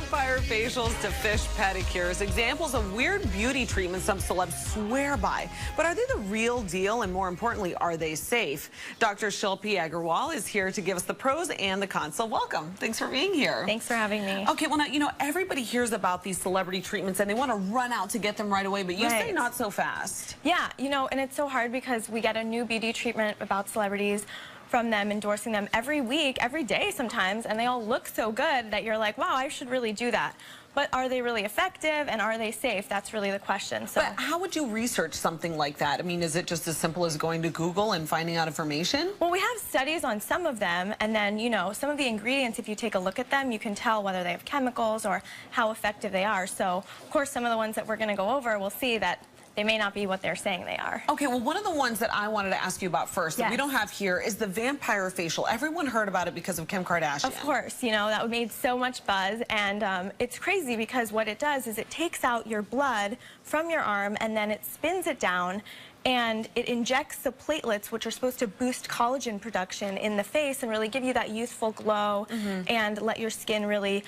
vampire facials to fish pedicures, examples of weird beauty treatments some celebs swear by. But are they the real deal? And more importantly, are they safe? Dr. Shilpi is here to give us the pros and the cons. So welcome. Thanks for being here. Thanks for having me. Okay, well, now, you know, everybody hears about these celebrity treatments and they want to run out to get them right away, but you say not so fast. Yeah, you know, and it's so hard because we get a new beauty treatment about celebrities from them, endorsing them every week, every day sometimes, and they all look so good that you're like, wow, I should really do that. But are they really effective and are they safe? That's really the question. So, but how would you research something like that? I mean, is it just as simple as going to Google and finding out information? Well, we have studies on some of them, and then, you know, some of the ingredients, if you take a look at them, you can tell whether they have chemicals or how effective they are. So, of course, some of the ones that we're going to go over, we'll see that they may not be what they're saying they are. Okay, well, one of the ones that I wanted to ask you about first that we don't have here is the vampire facial. Everyone heard about it because of Kim Kardashian. Of course, you know, that made so much buzz, and it's crazy because what it does is it takes out your blood from your arm and then it spins it down and it injects the platelets, which are supposed to boost collagen production in the face and really give you that youthful glow and let your skin really,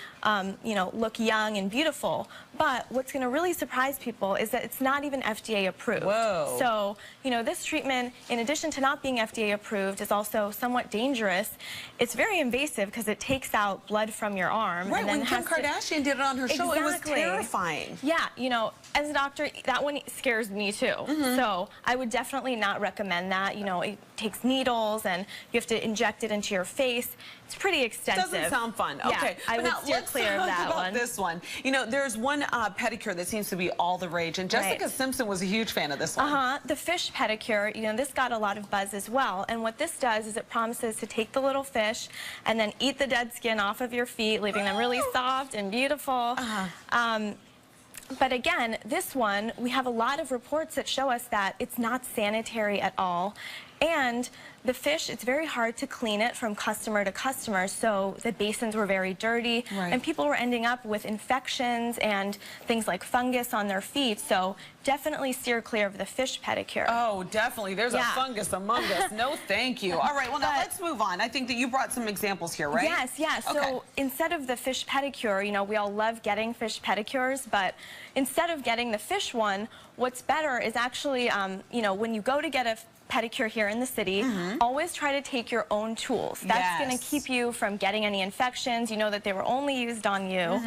you know, look young and beautiful. But what's going to really surprise people is that it's not even FDA approved. Whoa. So, you know, this treatment, in addition to not being FDA approved, is also somewhat dangerous. It's very invasive because it takes out blood from your arm. Right, and then when Kim Kardashian did it on her show, it was terrifying. Yeah, you know, as a doctor, that one scares me too. So I would definitely not recommend that. You know, it takes needles and you have to inject it into your face. It's pretty extensive. Doesn't sound fun. Yeah, okay, I would steer clear of that one. This one. You know, there's one pedicure that seems to be all the rage, and Jessica Simpson was a huge fan of this one. The fish pedicure, you know, this got a lot of buzz as well. And what this does is it promises to take the little fish and then eat the dead skin off of your feet, leaving them really soft and beautiful. But again, this one, we have a lot of reports that show us that it's not sanitary at all. And the fish, it's very hard to clean it from customer to customer, so the basins were very dirty, and people were ending up with infections and things like fungus on their feet, so definitely steer clear of the fish pedicure. Oh, definitely. There's a fungus among us. No, thank you. All right, well, now let's move on. I think that you brought some examples here, right? Yes. So instead of the fish pedicure, you know, we all love getting fish pedicures, but instead of getting the fish one, what's better is actually, you know, when you go to get a pedicure here in the city, always try to take your own tools. That's going to keep you from getting any infections. You know that they were only used on you.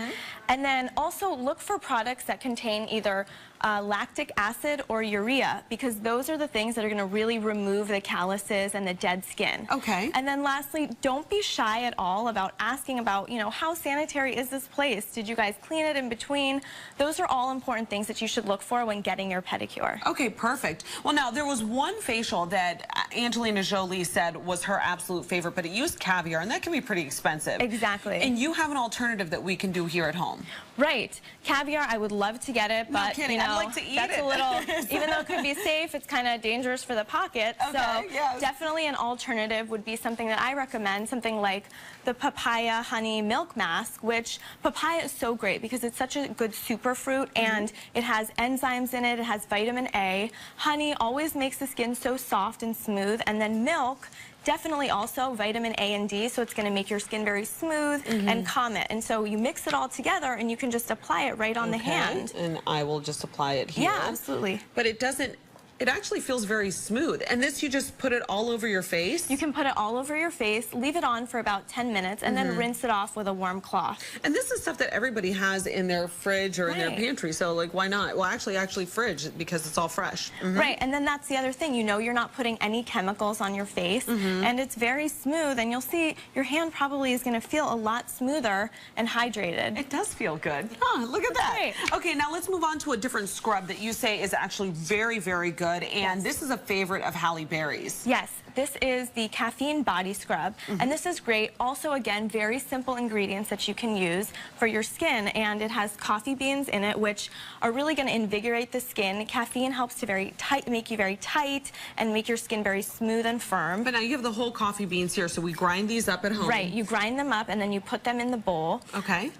And then also look for products that contain either lactic acid or urea, because those are the things that are going to really remove the calluses and the dead skin. Okay. And then lastly, don't be shy at all about asking about, you know, how sanitary is this place? Did you guys clean it in between? Those are all important things that you should look for when getting your pedicure. Okay, perfect. Well, now, there was one facial that Angelina Jolie said was her absolute favorite, but it used caviar, and that can be pretty expensive. Exactly. And you have an alternative that we can do here at home. Right. Caviar, I would love to get it, but no kidding. you know, I'd like to eat that's it. A little, even though it could be safe, it's kind of dangerous for the pocket. So definitely an alternative would be something that I recommend, something like the papaya honey milk mask, which papaya is so great because it's such a good superfruit and it has enzymes in it, it has vitamin A. Honey always makes the skin so soft and smooth, and then milk, definitely also vitamin A and D, so it's going to make your skin very smooth and calm it. And so you mix it all together and you can just apply it right on the hand. And I will just apply it here. Yeah, absolutely. But it doesn't, it actually feels very smooth. And this, you just put it all over your face? You can put it all over your face, leave it on for about 10 minutes, and then rinse it off with a warm cloth. And this is stuff that everybody has in their fridge or in their pantry, so like, why not? Well, actually fridge, because it's all fresh. Right, and then that's the other thing. You know you're not putting any chemicals on your face, and it's very smooth, and you'll see your hand probably is going to feel a lot smoother and hydrated. It does feel good. Huh, look at that. Right. Okay, now let's move on to a different scrub that you say is actually very, very good. And this is a favorite of Halle Berry's. Yes, this is the caffeine body scrub, and this is great. Also, again, very simple ingredients that you can use for your skin, and it has coffee beans in it, which are really going to invigorate the skin. Caffeine helps to make you very tight and make your skin very smooth and firm. But now you have the whole coffee beans here, so we grind these up at home. Right, you grind them up and then you put them in the bowl. Okay.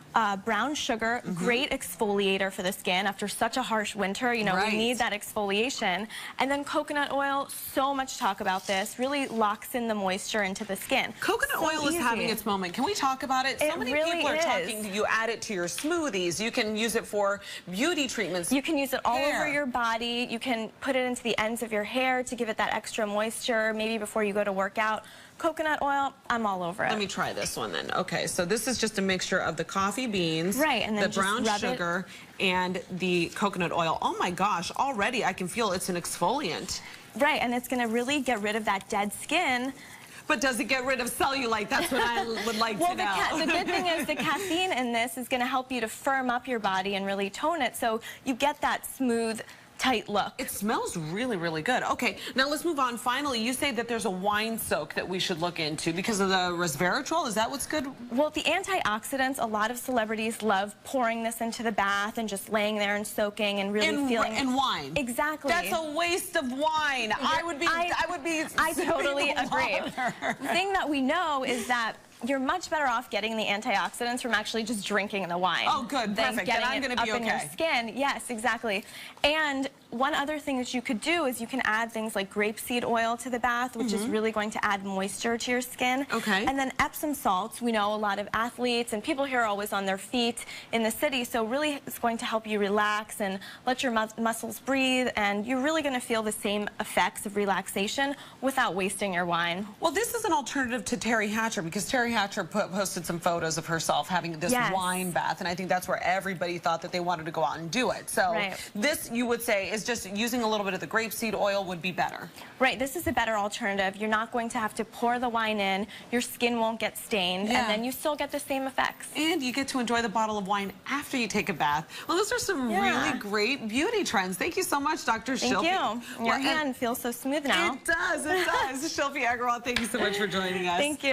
Brown sugar, great exfoliator for the skin after such a harsh winter. You know, we need that exfoliation. And then coconut oil, so much talk about this. really locks in the moisture into the skin. Coconut oil is having its moment. Can we talk about it? So many really people are talking, you add it to your smoothies. You can use it for beauty treatments. You can use it all over your body. You can put it into the ends of your hair to give it that extra moisture, maybe before you go to work out. Coconut oil, I'm all over it. Let me try this one then. Okay, so this is just a mixture of the coffee beans, right, and then the brown sugar, and the coconut oil. Oh my gosh, already I can feel it's an exfoliant. Right, and it's going to really get rid of that dead skin. But does it get rid of cellulite? That's what I would like to know. Well, the good thing is the caffeine in this is going to help you to firm up your body and really tone it, so you get that smooth, tight look. It smells really, really good. Okay, now let's move on. Finally, you say that there's a wine soak that we should look into because of the resveratrol. Is that what's good? Well, the antioxidants, a lot of celebrities love pouring this into the bath and just laying there and soaking and really feeling. And wine. Exactly. That's a waste of wine. I would be. I totally agree. The thing that we know is that you're much better off getting the antioxidants from actually just drinking the wine. Oh, good, perfect. Then I'm going to be okay. In your skin. Yes, exactly. And one other thing that you could do is you can add things like grapeseed oil to the bath, which is really going to add moisture to your skin. Okay. And then Epsom salts. We know a lot of athletes and people here are always on their feet in the city, so really it's going to help you relax and let your muscles breathe, and you're really going to feel the same effects of relaxation without wasting your wine. Well, this is an alternative to Terry Hatcher because Terry Hatcher posted some photos of herself having this wine bath, and I think that's where everybody thought that they wanted to go out and do it. So this, you would say, is just using a little bit of the grapeseed oil would be better. Right, this is a better alternative. You're not going to have to pour the wine in, your skin won't get stained, and then you still get the same effects. And you get to enjoy the bottle of wine after you take a bath. Well, those are some really great beauty trends. Thank you so much, Dr. Shilpi. Thank you. Your hand feels so smooth now. It does, it does. Shilpi Agarwal, thank you so much for joining us. Thank you.